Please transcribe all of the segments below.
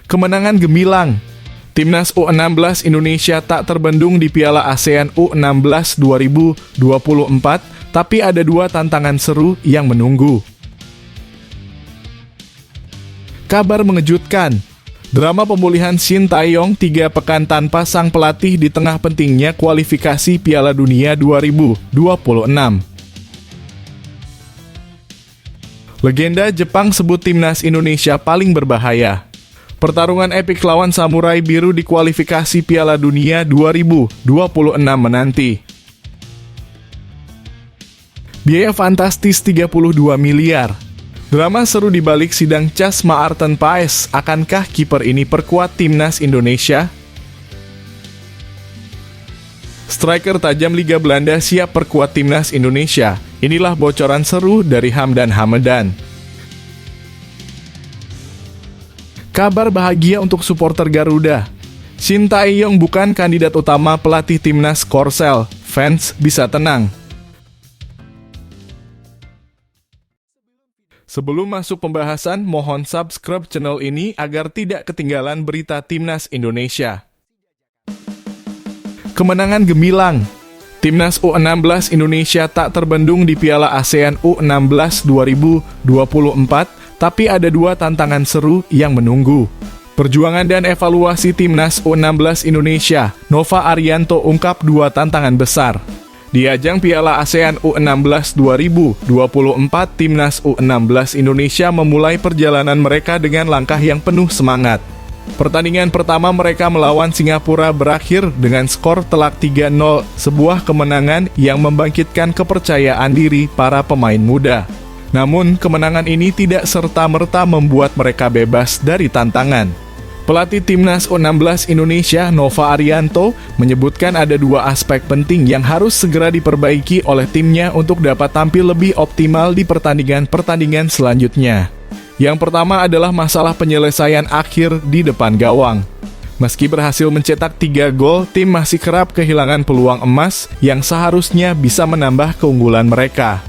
Kemenangan gemilang. Timnas U16 Indonesia tak terbendung di Piala ASEAN U16 2024, tapi ada dua tantangan seru yang menunggu. Kabar mengejutkan. Drama pemulihan Shin Tae-yong 3 pekan tanpa sang pelatih di tengah pentingnya kualifikasi Piala Dunia 2026. Legenda Jepang sebut timnas Indonesia paling berbahaya. Pertarungan epik lawan Samurai Biru di kualifikasi Piala Dunia 2026 menanti. Biaya fantastis 32 miliar. Drama seru di balik sidang cas Maarten Paes, akankah kiper ini perkuat timnas Indonesia? Striker tajam Liga Belanda siap perkuat timnas Indonesia. Inilah bocoran seru dari Hamdan Hamedan. Kabar bahagia untuk supporter Garuda. Shin Tae-yong bukan kandidat utama pelatih timnas Korsel. Fans bisa tenang. Sebelum masuk pembahasan, mohon subscribe channel ini agar tidak ketinggalan berita timnas Indonesia. Kemenangan gemilang. Timnas U16 Indonesia tak terbendung di Piala ASEAN U16 2024, tapi ada dua tantangan seru yang menunggu. Perjuangan dan evaluasi Timnas U16 Indonesia, Nova Arianto ungkap dua tantangan besar. Di ajang Piala ASEAN U16 2024, Timnas U16 Indonesia memulai perjalanan mereka dengan langkah yang penuh semangat. Pertandingan pertama mereka melawan Singapura berakhir dengan skor telak 3-0, sebuah kemenangan yang membangkitkan kepercayaan diri para pemain muda. Namun, kemenangan ini tidak serta-merta membuat mereka bebas dari tantangan. Pelatih Timnas U16 Indonesia, Nova Arianto, menyebutkan ada dua aspek penting yang harus segera diperbaiki oleh timnya untuk dapat tampil lebih optimal di pertandingan-pertandingan selanjutnya. Yang pertama adalah masalah penyelesaian akhir di depan gawang. Meski berhasil mencetak 3 gol, tim masih kerap kehilangan peluang emas yang seharusnya bisa menambah keunggulan mereka.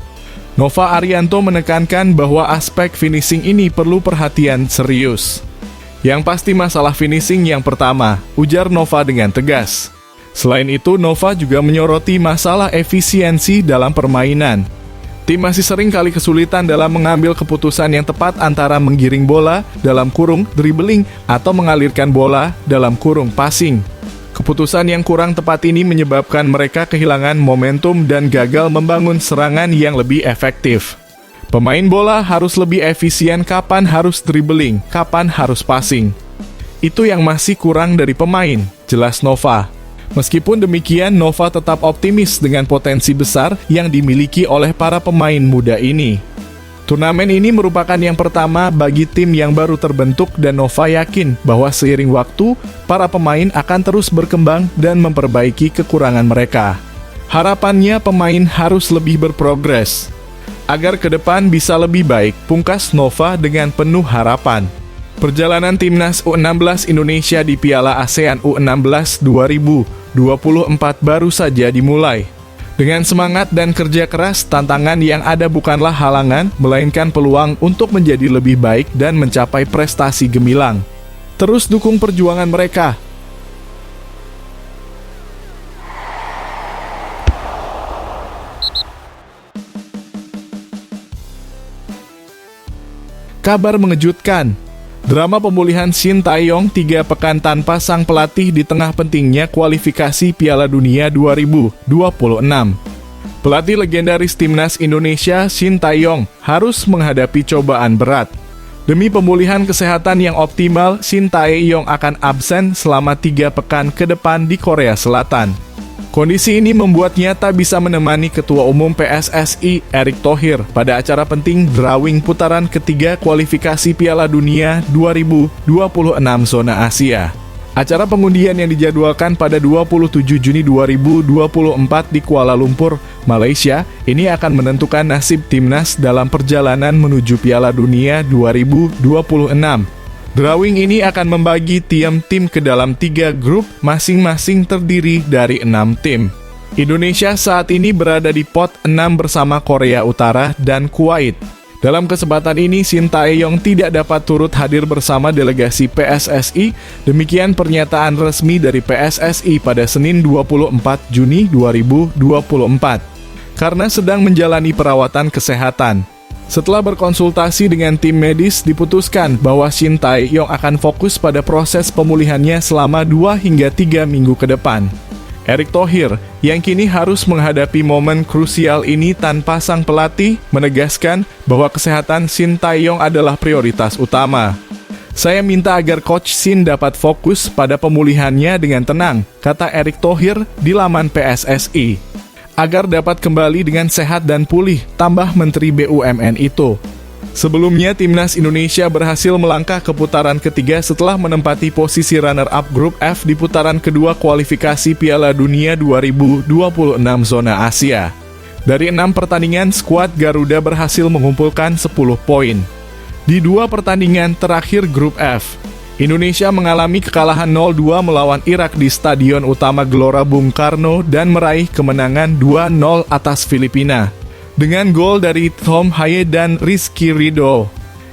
Nova Arianto menekankan bahwa aspek finishing ini perlu perhatian serius. Yang pasti masalah finishing yang pertama, ujar Nova dengan tegas. Selain itu, Nova juga menyoroti masalah efisiensi dalam permainan. Tim masih sering kali kesulitan dalam mengambil keputusan yang tepat antara menggiring bola dalam kurung dribbling atau mengalirkan bola dalam kurung passing. Keputusan yang kurang tepat ini menyebabkan mereka kehilangan momentum dan gagal membangun serangan yang lebih efektif. Pemain bola harus lebih efisien kapan harus dribbling, kapan harus passing. Itu yang masih kurang dari pemain, jelas Nova. Meskipun demikian, Nova tetap optimis dengan potensi besar yang dimiliki oleh para pemain muda ini. Turnamen ini merupakan yang pertama bagi tim yang baru terbentuk dan Nova yakin bahwa seiring waktu, para pemain akan terus berkembang dan memperbaiki kekurangan mereka. Harapannya pemain harus lebih berprogres, agar ke depan bisa lebih baik, pungkas Nova dengan penuh harapan. Perjalanan Timnas U16 Indonesia di Piala ASEAN U16 2024 baru saja dimulai. Dengan semangat dan kerja keras, tantangan yang ada bukanlah halangan, melainkan peluang untuk menjadi lebih baik dan mencapai prestasi gemilang. Terus dukung perjuangan mereka. Kabar mengejutkan. Drama pemulihan Shin Tae-yong 3 pekan tanpa sang pelatih di tengah pentingnya kualifikasi Piala Dunia 2026. Pelatih legendaris Timnas Indonesia Shin Tae-yong harus menghadapi cobaan berat. Demi pemulihan kesehatan yang optimal, Shin Tae-yong akan absen selama 3 pekan ke depan di Korea Selatan. Kondisi ini membuatnya tak bisa menemani Ketua Umum PSSI Erick Thohir pada acara penting drawing putaran ketiga kualifikasi Piala Dunia 2026 zona Asia. Acara pengundian yang dijadwalkan pada 27 Juni 2024 di Kuala Lumpur, Malaysia, ini akan menentukan nasib timnas dalam perjalanan menuju Piala Dunia 2026. Drawing ini akan membagi tim ke dalam 3 grup, masing-masing terdiri dari 6 tim. Indonesia saat ini berada di pot 6 bersama Korea Utara dan Kuwait. Dalam kesempatan ini, Shin Tae-yong tidak dapat turut hadir bersama delegasi PSSI. Demikian pernyataan resmi dari PSSI pada Senin 24 Juni 2024. Karena sedang menjalani perawatan kesehatan. Setelah berkonsultasi dengan tim medis, diputuskan bahwa Shin Tae-yong akan fokus pada proses pemulihannya selama 2 hingga 3 minggu ke depan. Erick Thohir, yang kini harus menghadapi momen krusial ini tanpa sang pelatih, menegaskan bahwa kesehatan Shin Tae-yong adalah prioritas utama. Saya minta agar Coach Shin dapat fokus pada pemulihannya dengan tenang, kata Erick Thohir di laman PSSI. Agar dapat kembali dengan sehat dan pulih, tambah Menteri BUMN itu. Sebelumnya, Timnas Indonesia berhasil melangkah ke putaran ketiga setelah menempati posisi runner-up grup F di putaran kedua kualifikasi Piala Dunia 2026 zona Asia. Dari 6 pertandingan, skuad Garuda berhasil mengumpulkan 10 poin. Di 2 pertandingan terakhir grup F, Indonesia mengalami kekalahan 0-2 melawan Irak di Stadion Utama Gelora Bung Karno dan meraih kemenangan 2-0 atas Filipina. Dengan gol dari Tom Haye dan Rizky Ridho.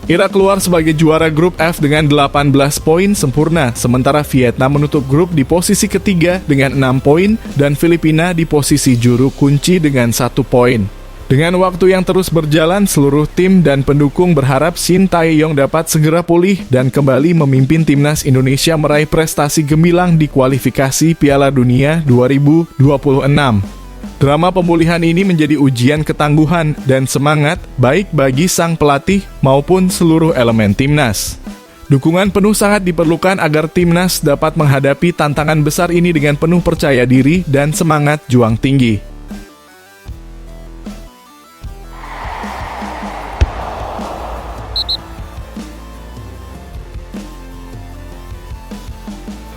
Irak keluar sebagai juara grup F dengan 18 poin sempurna, sementara Vietnam menutup grup di posisi ketiga dengan 6 poin dan Filipina di posisi juru kunci dengan 1 poin. Dengan waktu yang terus berjalan, seluruh tim dan pendukung berharap Shin Tae-yong dapat segera pulih dan kembali memimpin Timnas Indonesia meraih prestasi gemilang di kualifikasi Piala Dunia 2026. Drama pemulihan ini menjadi ujian ketangguhan dan semangat baik bagi sang pelatih maupun seluruh elemen timnas. Dukungan penuh sangat diperlukan agar timnas dapat menghadapi tantangan besar ini dengan penuh percaya diri dan semangat juang tinggi.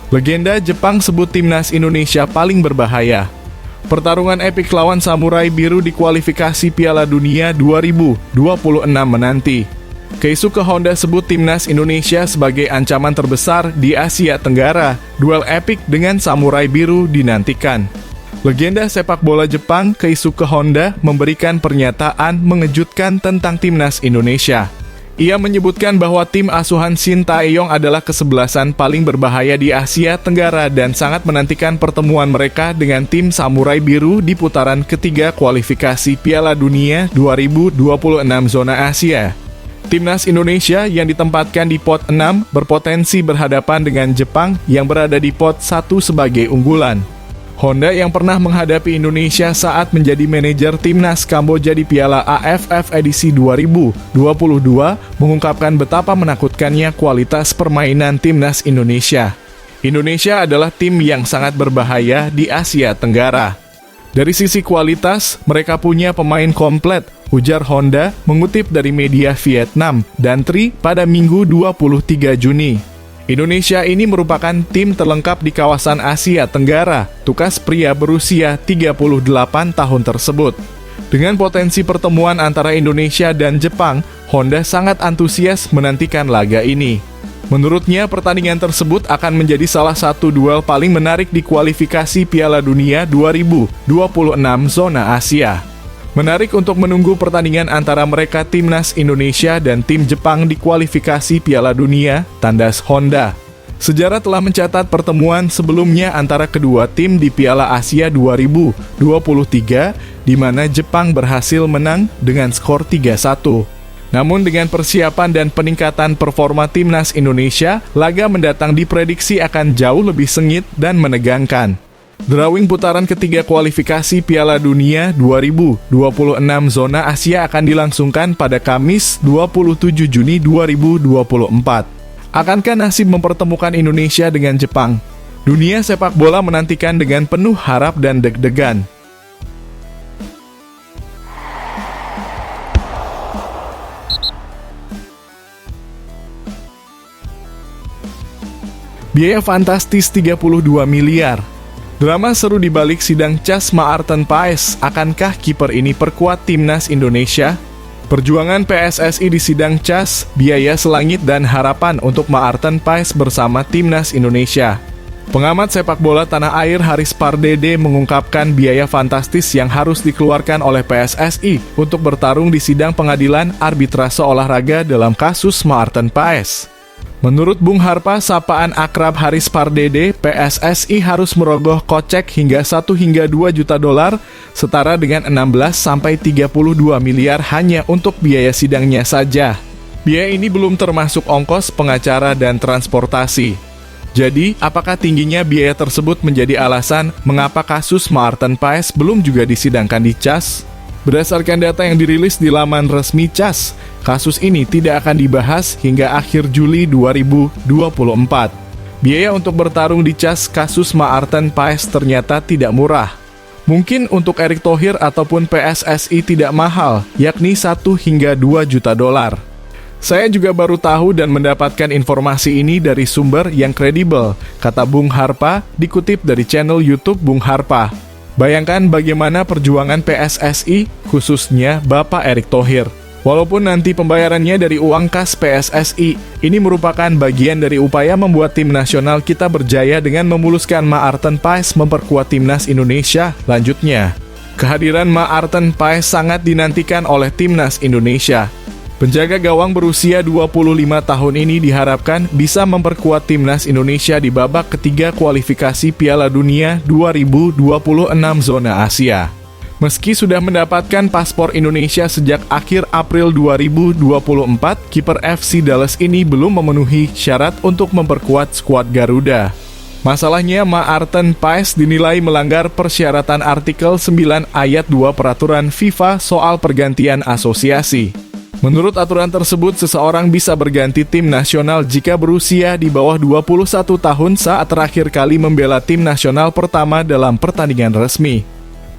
Legenda Jepang sebut timnas Indonesia paling berbahaya. Pertarungan epik lawan Samurai Biru di kualifikasi Piala Dunia 2026 menanti. Keisuke Honda sebut timnas Indonesia sebagai ancaman terbesar di Asia Tenggara. Duel epik dengan Samurai Biru dinantikan. Legenda sepak bola Jepang Keisuke Honda memberikan pernyataan mengejutkan tentang timnas Indonesia. Ia menyebutkan bahwa tim asuhan Shin Tae-yong adalah kesebelasan paling berbahaya di Asia Tenggara dan sangat menantikan pertemuan mereka dengan tim Samurai Biru di putaran ketiga kualifikasi Piala Dunia 2026 zona Asia. Timnas Indonesia yang ditempatkan di pot 6 berpotensi berhadapan dengan Jepang yang berada di pot 1 sebagai unggulan. Honda yang pernah menghadapi Indonesia saat menjadi manajer timnas Kamboja di Piala AFF edisi 2022 mengungkapkan betapa menakutkannya kualitas permainan timnas Indonesia. Indonesia adalah tim yang sangat berbahaya di Asia Tenggara. Dari sisi kualitas, mereka punya pemain komplet, ujar Honda mengutip dari media Vietnam dan Tri pada Minggu 23 Juni. Indonesia ini merupakan tim terlengkap di kawasan Asia Tenggara, tukas pria berusia 38 tahun tersebut. Dengan potensi pertemuan antara Indonesia dan Jepang, Honda sangat antusias menantikan laga ini. Menurutnya, pertandingan tersebut akan menjadi salah satu duel paling menarik di kualifikasi Piala Dunia 2026 zona Asia. Menarik untuk menunggu pertandingan antara mereka timnas Indonesia dan tim Jepang di kualifikasi Piala Dunia, tandas Honda. Sejarah telah mencatat pertemuan sebelumnya antara kedua tim di Piala Asia 2023, di mana Jepang berhasil menang dengan skor 3-1. Namun dengan persiapan dan peningkatan performa timnas Indonesia, laga mendatang diprediksi akan jauh lebih sengit dan menegangkan. Drawing putaran ketiga kualifikasi Piala Dunia 2026 zona Asia akan dilangsungkan pada Kamis 27 Juni 2024. Akankah nasib mempertemukan Indonesia dengan Jepang? Dunia sepak bola menantikan dengan penuh harap dan deg-degan. Biaya fantastis 32 miliar. Drama seru di balik sidang CAS Maarten Paes, akankah kiper ini perkuat timnas Indonesia? Perjuangan PSSI di sidang CAS, biaya selangit dan harapan untuk Maarten Paes bersama timnas Indonesia. Pengamat sepak bola tanah air Haris Pardede mengungkapkan biaya fantastis yang harus dikeluarkan oleh PSSI untuk bertarung di sidang pengadilan arbitrase olahraga dalam kasus Maarten Paes. Menurut Bung Harpa, sapaan akrab Haris Pardede, PSSI harus merogoh kocek hingga 1 hingga 2 juta dolar, setara dengan 16 sampai 32 miliar hanya untuk biaya sidangnya saja. Biaya ini belum termasuk ongkos pengacara dan transportasi. Jadi, apakah tingginya biaya tersebut menjadi alasan mengapa kasus Maarten Paes belum juga disidangkan di CAS? Berdasarkan data yang dirilis di laman resmi CAS, kasus ini tidak akan dibahas hingga akhir Juli 2024. Biaya untuk bertarung di CAS kasus Maarten Paes ternyata tidak murah. Mungkin untuk Erick Thohir ataupun PSSI tidak mahal, yakni 1 hingga 2 juta dolar. Saya juga baru tahu dan mendapatkan informasi ini dari sumber yang kredibel, kata Bung Harpa, dikutip dari channel YouTube Bung Harpa. Bayangkan bagaimana perjuangan PSSI, khususnya Bapak Erick Thohir. Walaupun nanti pembayarannya dari uang kas PSSI, ini merupakan bagian dari upaya membuat tim nasional kita berjaya dengan memuluskan Maarten Paes memperkuat timnas Indonesia. Lanjutnya, kehadiran Maarten Paes sangat dinantikan oleh timnas Indonesia. Penjaga gawang berusia 25 tahun ini diharapkan bisa memperkuat timnas Indonesia di babak ketiga kualifikasi Piala Dunia 2026 zona Asia. Meski sudah mendapatkan paspor Indonesia sejak akhir April 2024, kiper FC Dallas ini belum memenuhi syarat untuk memperkuat skuad Garuda. Masalahnya, Maarten Paes dinilai melanggar persyaratan artikel 9 ayat 2 peraturan FIFA soal pergantian asosiasi. Menurut aturan tersebut, seseorang bisa berganti tim nasional jika berusia di bawah 21 tahun saat terakhir kali membela tim nasional pertama dalam pertandingan resmi.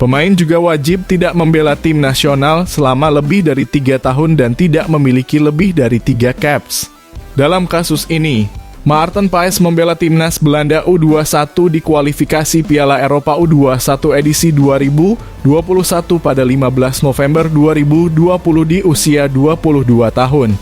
Pemain juga wajib tidak membela tim nasional selama lebih dari 3 tahun dan tidak memiliki lebih dari 3 caps. Dalam kasus ini, Maarten Paes membela timnas Belanda U21 di kualifikasi Piala Eropa U21 edisi 2021 pada 15 November 2020 di usia 22 tahun,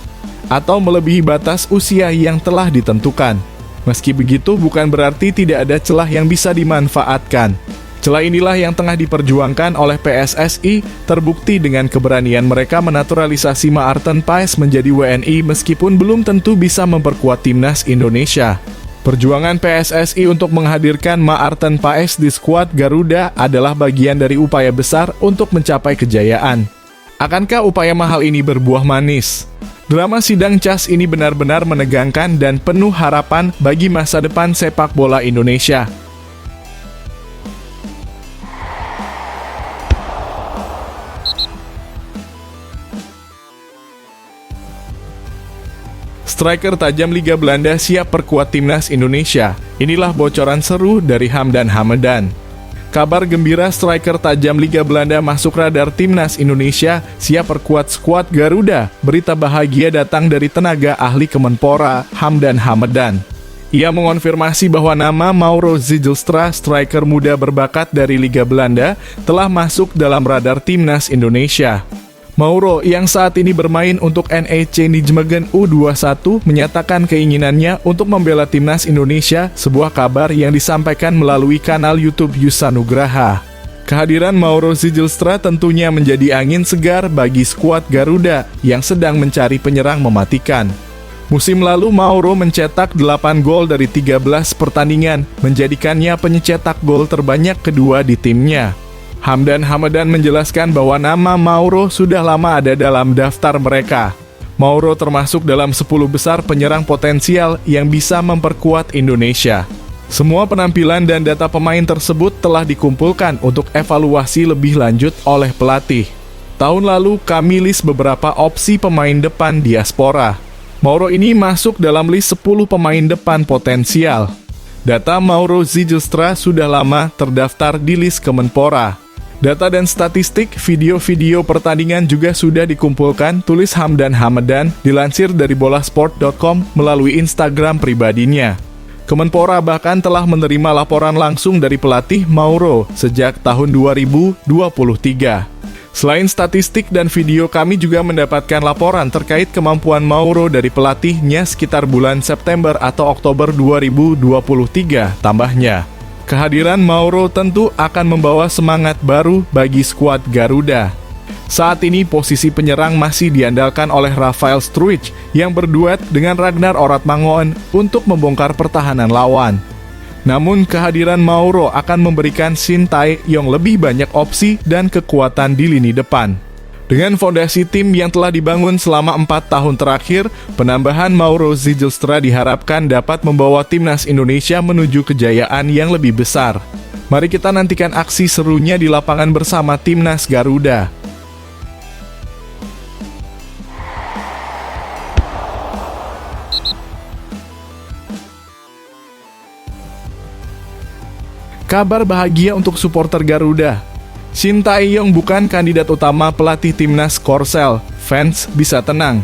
atau melebihi batas usia yang telah ditentukan. Meski begitu, bukan berarti tidak ada celah yang bisa dimanfaatkan. Celah inilah yang tengah diperjuangkan oleh PSSI, terbukti dengan keberanian mereka menaturalisasi Maarten Paes menjadi WNI meskipun belum tentu bisa memperkuat timnas Indonesia. Perjuangan PSSI untuk menghadirkan Maarten Paes di skuad Garuda adalah bagian dari upaya besar untuk mencapai kejayaan. Akankah upaya mahal ini berbuah manis? Drama sidang CAS ini benar-benar menegangkan dan penuh harapan bagi masa depan sepak bola Indonesia. Striker tajam Liga Belanda siap perkuat timnas Indonesia. Inilah bocoran seru dari Hamdan Hamedan. Kabar gembira striker tajam Liga Belanda masuk radar timnas Indonesia siap perkuat skuad Garuda. Berita bahagia datang dari tenaga ahli Kemenpora, Hamdan Hamedan. Ia mengonfirmasi bahwa nama Mauro Zijlstra, striker muda berbakat dari Liga Belanda, telah masuk dalam radar timnas Indonesia. Mauro yang saat ini bermain untuk NEC Nijmegen U21 menyatakan keinginannya untuk membela timnas Indonesia, sebuah kabar yang disampaikan melalui kanal YouTube Yusa Nugraha. Kehadiran Mauro Zijlstra tentunya menjadi angin segar bagi skuad Garuda yang sedang mencari penyerang mematikan. Musim lalu Mauro mencetak 8 gol dari 13 pertandingan, menjadikannya pencetak gol terbanyak kedua di timnya. Hamdan Hamedan menjelaskan bahwa nama Mauro sudah lama ada dalam daftar mereka. Mauro termasuk dalam 10 besar penyerang potensial yang bisa memperkuat Indonesia. Semua penampilan dan data pemain tersebut telah dikumpulkan untuk evaluasi lebih lanjut oleh pelatih. Tahun lalu kami list beberapa opsi pemain depan diaspora. Mauro ini masuk dalam list 10 pemain depan potensial. Data Mauro Zijlstra sudah lama terdaftar di list Kemenpora. Data dan statistik video-video pertandingan juga sudah dikumpulkan, tulis Hamdan Hamedan, dilansir dari bolasport.com melalui Instagram pribadinya. Kemenpora bahkan telah menerima laporan langsung dari pelatih Mauro sejak tahun 2023. Selain statistik dan video, kami juga mendapatkan laporan terkait kemampuan Mauro dari pelatihnya sekitar bulan September atau Oktober 2023. Tambahnya, kehadiran Mauro tentu akan membawa semangat baru bagi skuad Garuda. Saat ini posisi penyerang masih diandalkan oleh Rafael Struijk yang berduet dengan Ragnar Oratmangoen untuk membongkar pertahanan lawan. Namun kehadiran Mauro akan memberikan Shin Tae-yong lebih banyak opsi dan kekuatan di lini depan. Dengan fondasi tim yang telah dibangun selama 4 tahun terakhir, penambahan Mauro Zijlstra diharapkan dapat membawa timnas Indonesia menuju kejayaan yang lebih besar. Mari kita nantikan aksi serunya di lapangan bersama timnas Garuda. Kabar bahagia untuk supporter Garuda. Shin Tae-yong bukan kandidat utama pelatih timnas Korsel. Fans bisa tenang.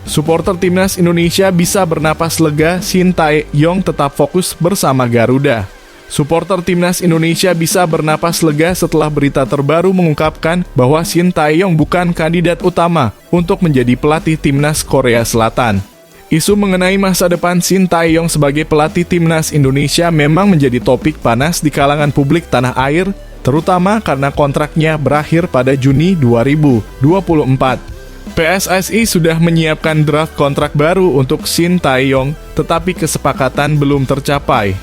Supporter timnas Indonesia bisa bernapas lega, Shin Tae-yong tetap fokus bersama Garuda. Supporter timnas Indonesia bisa bernapas lega setelah berita terbaru mengungkapkan bahwa Shin Tae-yong bukan kandidat utama untuk menjadi pelatih timnas Korea Selatan. Isu mengenai masa depan Shin Tae-yong sebagai pelatih timnas Indonesia memang menjadi topik panas di kalangan publik tanah air, terutama karena kontraknya berakhir pada Juni 2024. PSSI sudah menyiapkan draft kontrak baru untuk Shin Tae-yong, tetapi kesepakatan belum tercapai.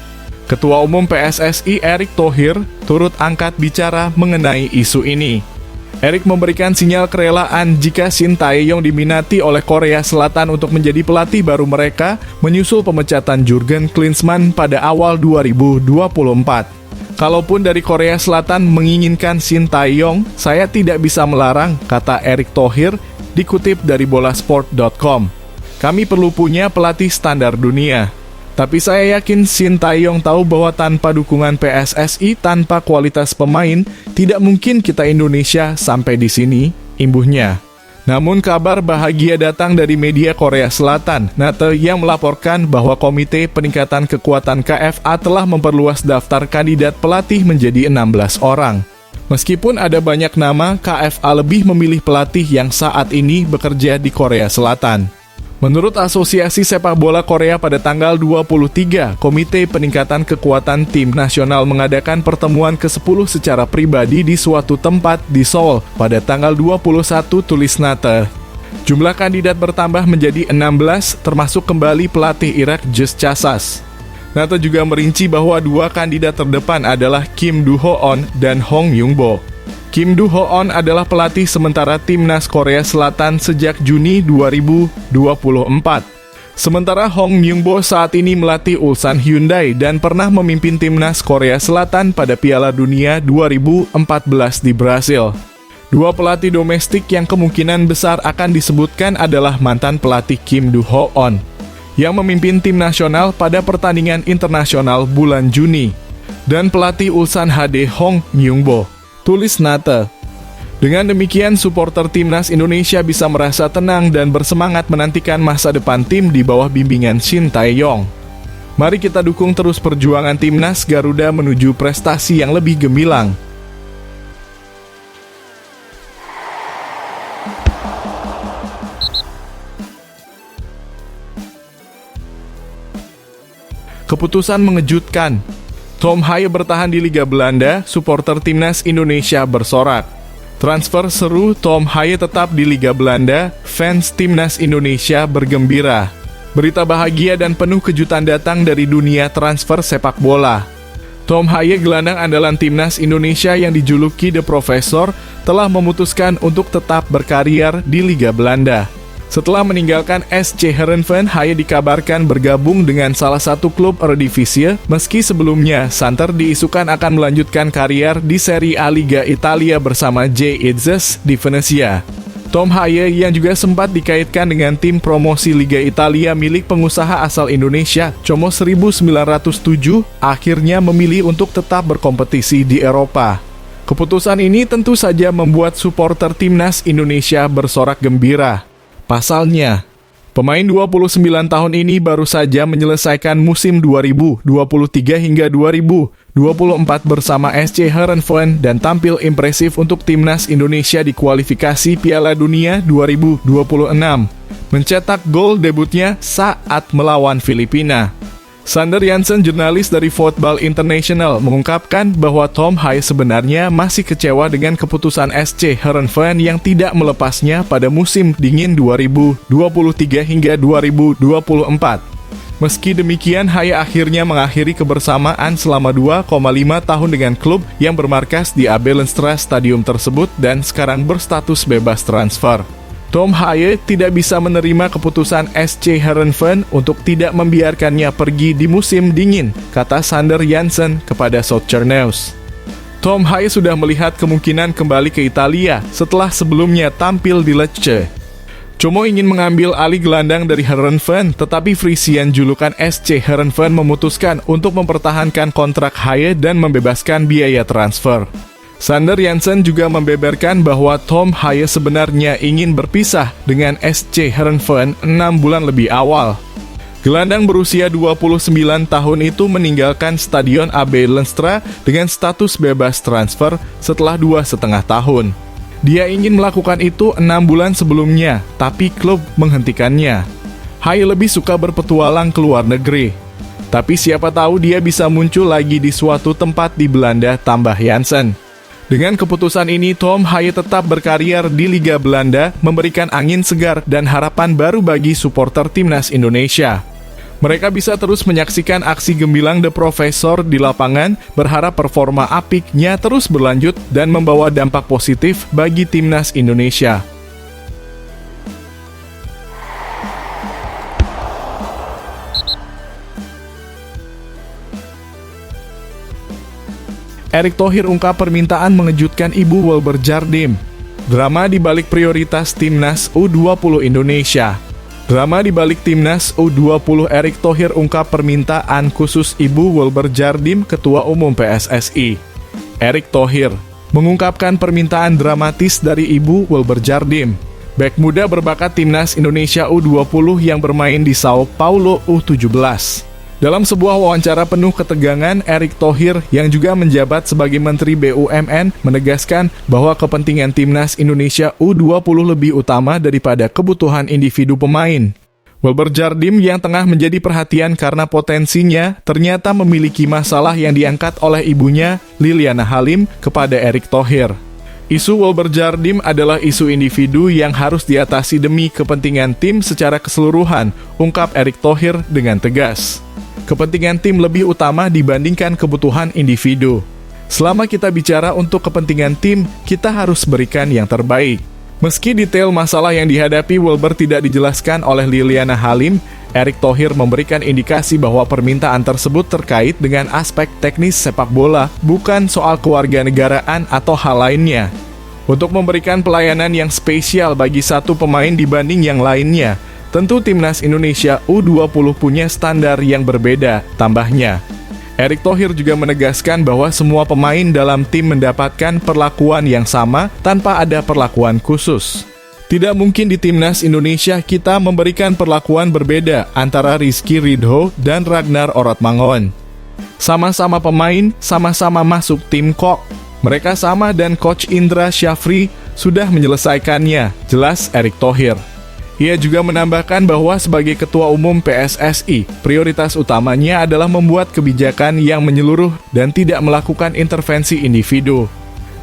Ketua Umum PSSI Erick Thohir turut angkat bicara mengenai isu ini. Erick memberikan sinyal kerelaan jika Shin Tae-yong diminati oleh Korea Selatan untuk menjadi pelatih baru mereka menyusul pemecatan Jurgen Klinsmann pada awal 2024. Kalaupun dari Korea Selatan menginginkan Shin Tae-yong, saya tidak bisa melarang, kata Erick Thohir, dikutip dari bolasport.com. Kami perlu punya pelatih standar dunia. Tapi saya yakin Shin Tae-yong tahu bahwa tanpa dukungan PSSI, tanpa kualitas pemain, tidak mungkin kita Indonesia sampai di sini, imbuhnya. Namun kabar bahagia datang dari media Korea Selatan, NATE, yang melaporkan bahwa Komite Peningkatan Kekuatan KFA telah memperluas daftar kandidat pelatih menjadi 16 orang. Meskipun ada banyak nama, KFA lebih memilih pelatih yang saat ini bekerja di Korea Selatan. Menurut Asosiasi Sepak Bola Korea pada tanggal 23, Komite Peningkatan Kekuatan Tim Nasional mengadakan pertemuan ke-10 secara pribadi di suatu tempat di Seoul pada tanggal 21, tulis NATE. Jumlah kandidat bertambah menjadi 16, termasuk kembali pelatih Irak Just Casas. NATE juga merinci bahwa 2 kandidat terdepan adalah Kim Do-hoon dan Hong Myung-bo. Kim Do-hoon adalah pelatih sementara timnas Korea Selatan sejak Juni 2024. Sementara Hong Myung-bo saat ini melatih Ulsan Hyundai dan pernah memimpin timnas Korea Selatan pada Piala Dunia 2014 di Brasil. 2 pelatih domestik yang kemungkinan besar akan disebutkan adalah mantan pelatih Kim Do-hoon yang memimpin tim nasional pada pertandingan internasional bulan Juni, dan pelatih Ulsan HD Hong Myung-bo, tulis NATE. Dengan demikian, supporter timnas Indonesia bisa merasa tenang dan bersemangat menantikan masa depan tim di bawah bimbingan Shin Tae-yong. Mari kita dukung terus perjuangan timnas Garuda menuju prestasi yang lebih gemilang. Keputusan mengejutkan. Tom Haye bertahan di Liga Belanda, supporter timnas Indonesia bersorak. Transfer seru, Tom Haye tetap di Liga Belanda, fans timnas Indonesia bergembira. Berita bahagia dan penuh kejutan datang dari dunia transfer sepak bola. Tom Haye, gelandang andalan timnas Indonesia yang dijuluki The Professor, telah memutuskan untuk tetap berkarier di Liga Belanda. Setelah meninggalkan SC Heerenveen, Haye dikabarkan bergabung dengan salah satu klub Eredivisie, meski sebelumnya Santer diisukan akan melanjutkan karier di Serie A Liga Italia bersama J. Itzes di Venezia. Tom Haye yang juga sempat dikaitkan dengan tim promosi Liga Italia milik pengusaha asal Indonesia, Como 1907, akhirnya memilih untuk tetap berkompetisi di Eropa. Keputusan ini tentu saja membuat supporter timnas Indonesia bersorak gembira. Pasalnya, pemain 29 tahun ini baru saja menyelesaikan musim 2023 hingga 2024 24 bersama SC Heerenveen dan tampil impresif untuk timnas Indonesia di kualifikasi Piala Dunia 2026. Mencetak gol debutnya saat melawan Filipina. Sander Jansen, jurnalis dari Football International, mengungkapkan bahwa Tom Haye sebenarnya masih kecewa dengan keputusan SC Heerenveen yang tidak melepasnya pada musim dingin 2023 hingga 2024. Meski demikian, Haye akhirnya mengakhiri kebersamaan selama 2,5 tahun dengan klub yang bermarkas di AB Lenstra Stadium tersebut dan sekarang berstatus bebas transfer. Tom Haye tidak bisa menerima keputusan SC Heerenveen untuk tidak membiarkannya pergi di musim dingin, kata Sander Jansen kepada Soccer News. Tom Haye sudah melihat kemungkinan kembali ke Italia setelah sebelumnya tampil di Lecce. Como ingin mengambil alih gelandang dari Heerenveen, tetapi Frisian julukan SC Heerenveen memutuskan untuk mempertahankan kontrak Haye dan membebaskan biaya transfer. Sander Jansen juga membeberkan bahwa Tom Haye sebenarnya ingin berpisah dengan SC Heerenveen 6 bulan lebih awal. Gelandang berusia 29 tahun itu meninggalkan Stadion AB Lenstra dengan status bebas transfer setelah 2,5 tahun. Dia ingin melakukan itu 6 bulan sebelumnya, tapi klub menghentikannya. Haye lebih suka berpetualang ke luar negeri. Tapi siapa tahu dia bisa muncul lagi di suatu tempat di Belanda, tambah Jansen. Dengan keputusan ini, Tom Haye tetap berkarier di Liga Belanda, memberikan angin segar dan harapan baru bagi supporter timnas Indonesia. Mereka bisa terus menyaksikan aksi gemilang The Professor di lapangan, berharap performa apiknya terus berlanjut dan membawa dampak positif bagi timnas Indonesia. Erick Thohir ungkap permintaan mengejutkan Ibu Wilber Jardim. Drama di balik prioritas timnas U20 Indonesia. Drama di balik timnas U20, Erick Thohir ungkap permintaan khusus Ibu Wilber Jardim, Ketua Umum PSSI. Erick Thohir mengungkapkan permintaan dramatis dari Ibu Wilber Jardim, bek muda berbakat timnas Indonesia U20 yang bermain di Sao Paulo U17. Dalam sebuah wawancara penuh ketegangan, Erick Thohir yang juga menjabat sebagai Menteri BUMN menegaskan bahwa kepentingan timnas Indonesia U20 lebih utama daripada kebutuhan individu pemain. Wilber Jardim yang tengah menjadi perhatian karena potensinya ternyata memiliki masalah yang diangkat oleh ibunya, Liliana Halim, kepada Erick Thohir. Isu Wilber Jardim adalah isu individu yang harus diatasi demi kepentingan tim secara keseluruhan, ungkap Erick Thohir dengan tegas. Kepentingan tim lebih utama dibandingkan kebutuhan individu. Selama kita bicara untuk kepentingan tim, kita harus berikan yang terbaik. Meski detail masalah yang dihadapi Wilber tidak dijelaskan oleh Liliana Halim, Erick Thohir memberikan indikasi bahwa permintaan tersebut terkait dengan aspek teknis sepak bola, bukan soal kewarganegaraan atau hal lainnya. Untuk memberikan pelayanan yang spesial bagi satu pemain dibanding yang lainnya, tentu timnas Indonesia U20 punya standar yang berbeda, tambahnya. Erick Thohir juga menegaskan bahwa semua pemain dalam tim mendapatkan perlakuan yang sama tanpa ada perlakuan khusus. Tidak mungkin di timnas Indonesia kita memberikan perlakuan berbeda antara Rizky Ridho dan Ragnar Orotmangon. Sama-sama pemain, sama-sama masuk tim kok. Mereka sama dan Coach Indra Syafri sudah menyelesaikannya, jelas Erick Thohir. Ia juga menambahkan bahwa sebagai Ketua Umum PSSI, prioritas utamanya adalah membuat kebijakan yang menyeluruh dan tidak melakukan intervensi individu.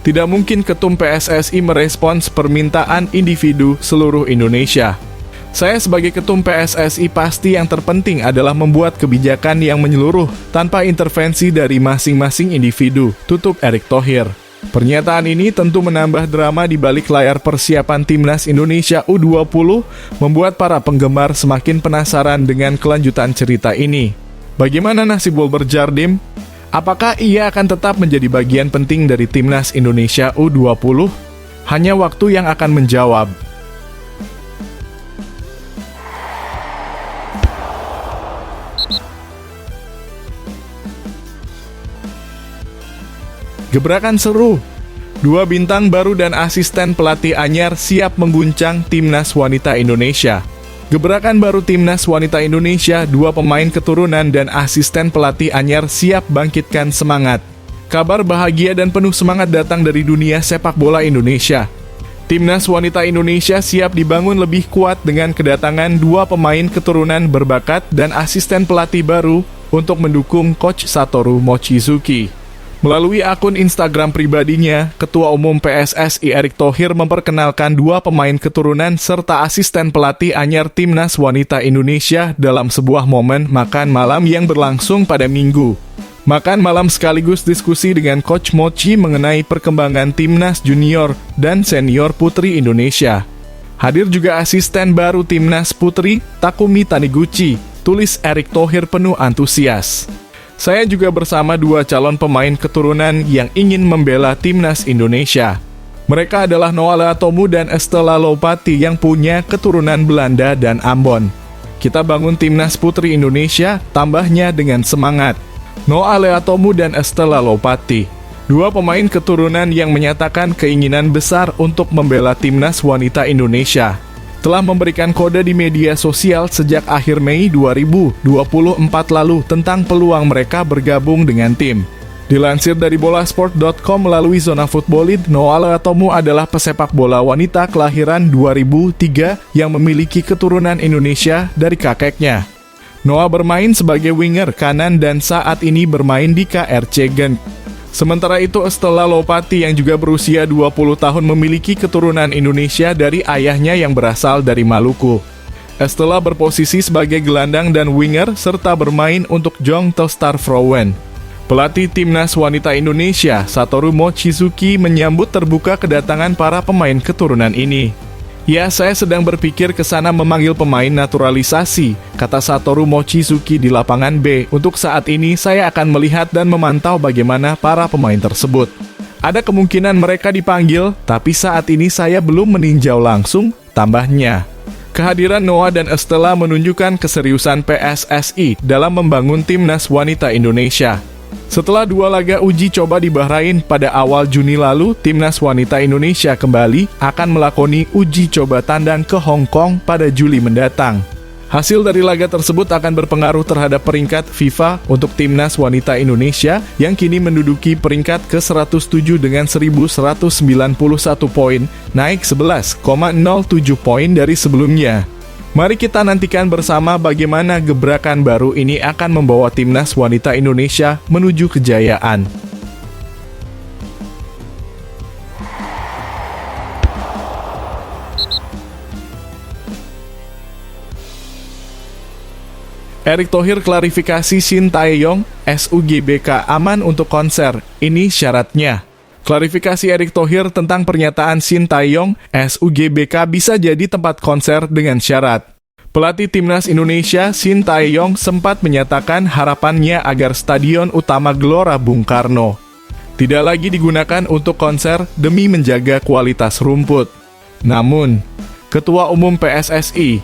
Tidak mungkin Ketum PSSI merespons permintaan individu seluruh Indonesia. Saya sebagai Ketum PSSI pasti yang terpenting adalah membuat kebijakan yang menyeluruh tanpa intervensi dari masing-masing individu, tutup Erick Thohir. Pernyataan ini tentu menambah drama di balik layar persiapan timnas Indonesia U20, membuat para penggemar semakin penasaran dengan kelanjutan cerita ini. Bagaimana nasib Wilber Jardim? Apakah ia akan tetap menjadi bagian penting dari timnas Indonesia U20? Hanya waktu yang akan menjawab. Gebrakan seru. Dua bintang baru dan asisten pelatih anyar siap mengguncang timnas wanita Indonesia. Gebrakan baru Timnas Wanita Indonesia, 2 pemain keturunan dan asisten pelatih anyar siap bangkitkan semangat. Kabar bahagia dan penuh semangat datang dari dunia sepak bola Indonesia. Timnas Wanita Indonesia siap dibangun lebih kuat dengan kedatangan 2 pemain keturunan berbakat dan asisten pelatih baru untuk mendukung Coach Satoru Mochizuki. Melalui akun Instagram pribadinya, Ketua Umum PSSI Erick Thohir memperkenalkan 2 pemain keturunan serta asisten pelatih anyar Timnas Wanita Indonesia dalam sebuah momen makan malam yang berlangsung pada Minggu. Makan malam sekaligus diskusi dengan Coach Mochi mengenai perkembangan Timnas Junior dan Senior Putri Indonesia. Hadir juga asisten baru Timnas Putri, Takumi Taniguchi, tulis Erick Thohir penuh antusias. Saya juga bersama 2 calon pemain keturunan yang ingin membela Timnas Indonesia. Mereka adalah Noah Leatomu dan Estella Lopati yang punya keturunan Belanda dan Ambon. Kita bangun Timnas Putri Indonesia, tambahnya dengan semangat. Noah Leatomu dan Estella Lopati, 2 pemain keturunan yang menyatakan keinginan besar untuk membela Timnas Wanita Indonesia. Telah memberikan kode di media sosial sejak akhir Mei 2024 lalu tentang peluang mereka bergabung dengan tim. Dilansir dari bolasport.com melalui Zona Footballid, Noah Leatomu adalah pesepak bola wanita kelahiran 2003 yang memiliki keturunan Indonesia dari kakeknya. Noah bermain sebagai winger kanan dan saat ini bermain di KRC Genk. Sementara itu, Estella Lopati yang juga berusia 20 tahun memiliki keturunan Indonesia dari ayahnya yang berasal dari Maluku. Estella berposisi sebagai gelandang dan winger serta bermain untuk Jong Telstar Vrouwen. Pelatih Timnas Wanita Indonesia, Satoru Mochizuki, menyambut terbuka kedatangan para pemain keturunan ini. Ya, saya sedang berpikir ke sana memanggil pemain naturalisasi, kata Satoru Mochizuki di lapangan B. Untuk saat ini, saya akan melihat dan memantau bagaimana para pemain tersebut. Ada kemungkinan mereka dipanggil, tapi saat ini saya belum meninjau langsung, tambahnya. Kehadiran Noah dan Estella menunjukkan keseriusan PSSI dalam membangun Timnas Wanita Indonesia. Setelah 2 laga uji coba di Bahrain pada awal Juni lalu, Timnas Wanita Indonesia kembali akan melakoni uji coba tandang ke Hong Kong pada Juli mendatang. Hasil dari laga tersebut akan berpengaruh terhadap peringkat FIFA untuk Timnas Wanita Indonesia yang kini menduduki peringkat ke-107 dengan 1.191 poin, naik 11,07 poin dari sebelumnya. Mari kita nantikan bersama bagaimana gebrakan baru ini akan membawa Timnas Wanita Indonesia menuju kejayaan. Erick Thohir klarifikasi Shin Tae-yong, SUGBK aman untuk konser, ini syaratnya. Klarifikasi Erick Thohir tentang pernyataan Shin Tae-yong, SUGBK bisa jadi tempat konser dengan syarat. Pelatih Timnas Indonesia Shin Tae-yong sempat menyatakan harapannya agar Stadion Utama Gelora Bung Karno tidak lagi digunakan untuk konser demi menjaga kualitas rumput. Namun, Ketua Umum PSSI,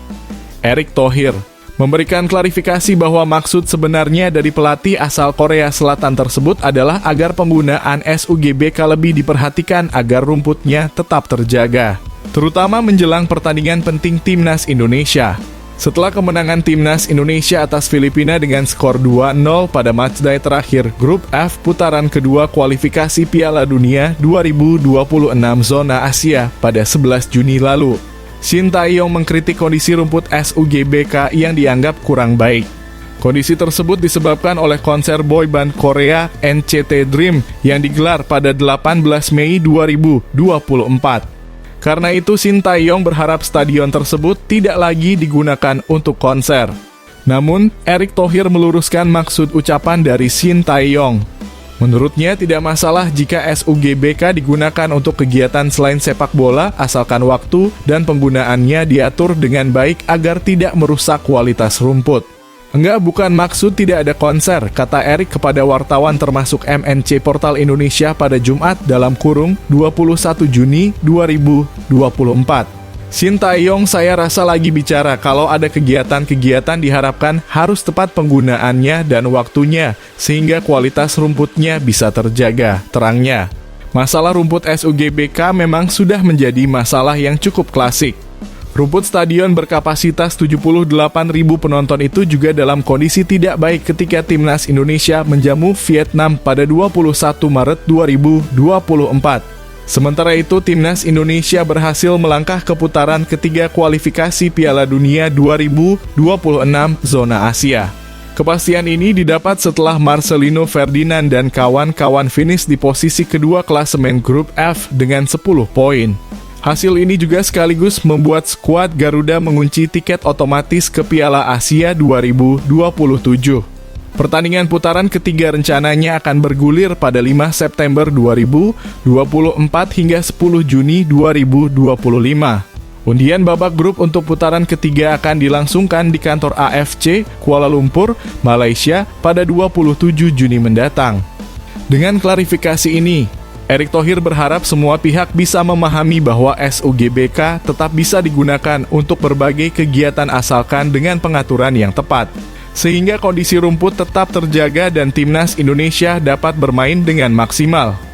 Erick Thohir, memberikan klarifikasi bahwa maksud sebenarnya dari pelatih asal Korea Selatan tersebut adalah agar penggunaan SUGBK lebih diperhatikan agar rumputnya tetap terjaga, terutama menjelang pertandingan penting Timnas Indonesia. Setelah kemenangan Timnas Indonesia atas Filipina dengan skor 2-0 pada matchday terakhir Grup F putaran kedua kualifikasi Piala Dunia 2026 zona Asia pada 11 Juni lalu, Shin Tae-yong mengkritik kondisi rumput SUGBK yang dianggap kurang baik. Kondisi tersebut disebabkan oleh konser boyband Korea NCT Dream yang digelar pada 18 Mei 2024. Karena itu, Shin Tae-yong berharap stadion tersebut tidak lagi digunakan untuk konser. Namun, Erick Thohir meluruskan maksud ucapan dari Shin Tae-yong. Menurutnya tidak masalah jika SUGBK digunakan untuk kegiatan selain sepak bola asalkan waktu dan penggunaannya diatur dengan baik agar tidak merusak kualitas rumput. Enggak, bukan maksud tidak ada konser, kata Erick kepada wartawan termasuk MNC Portal Indonesia pada Jumat dalam kurung 21 Juni 2024. Shin Tae-yong, saya rasa lagi bicara kalau ada kegiatan-kegiatan diharapkan harus tepat penggunaannya dan waktunya sehingga kualitas rumputnya bisa terjaga, terangnya. Masalah rumput SUGBK memang sudah menjadi masalah yang cukup klasik. Rumput stadion berkapasitas 78.000 penonton itu juga dalam kondisi tidak baik ketika Timnas Indonesia menjamu Vietnam pada 21 Maret 2024. Sementara itu, Timnas Indonesia berhasil melangkah ke putaran ketiga kualifikasi Piala Dunia 2026 zona Asia. Kepastian ini didapat setelah Marcelino Ferdinand dan kawan-kawan finish di posisi kedua klasemen grup F dengan 10 poin. Hasil ini juga sekaligus membuat skuad Garuda mengunci tiket otomatis ke Piala Asia 2027. Pertandingan putaran ketiga rencananya akan bergulir pada 5 September 2024 hingga 10 Juni 2025. Undian babak grup untuk putaran ketiga akan dilangsungkan di kantor AFC Kuala Lumpur, Malaysia pada 27 Juni mendatang. Dengan klarifikasi ini, Erick Thohir berharap semua pihak bisa memahami bahwa SUGBK tetap bisa digunakan untuk berbagai kegiatan asalkan dengan pengaturan yang tepat, sehingga kondisi rumput tetap terjaga dan Timnas Indonesia dapat bermain dengan maksimal.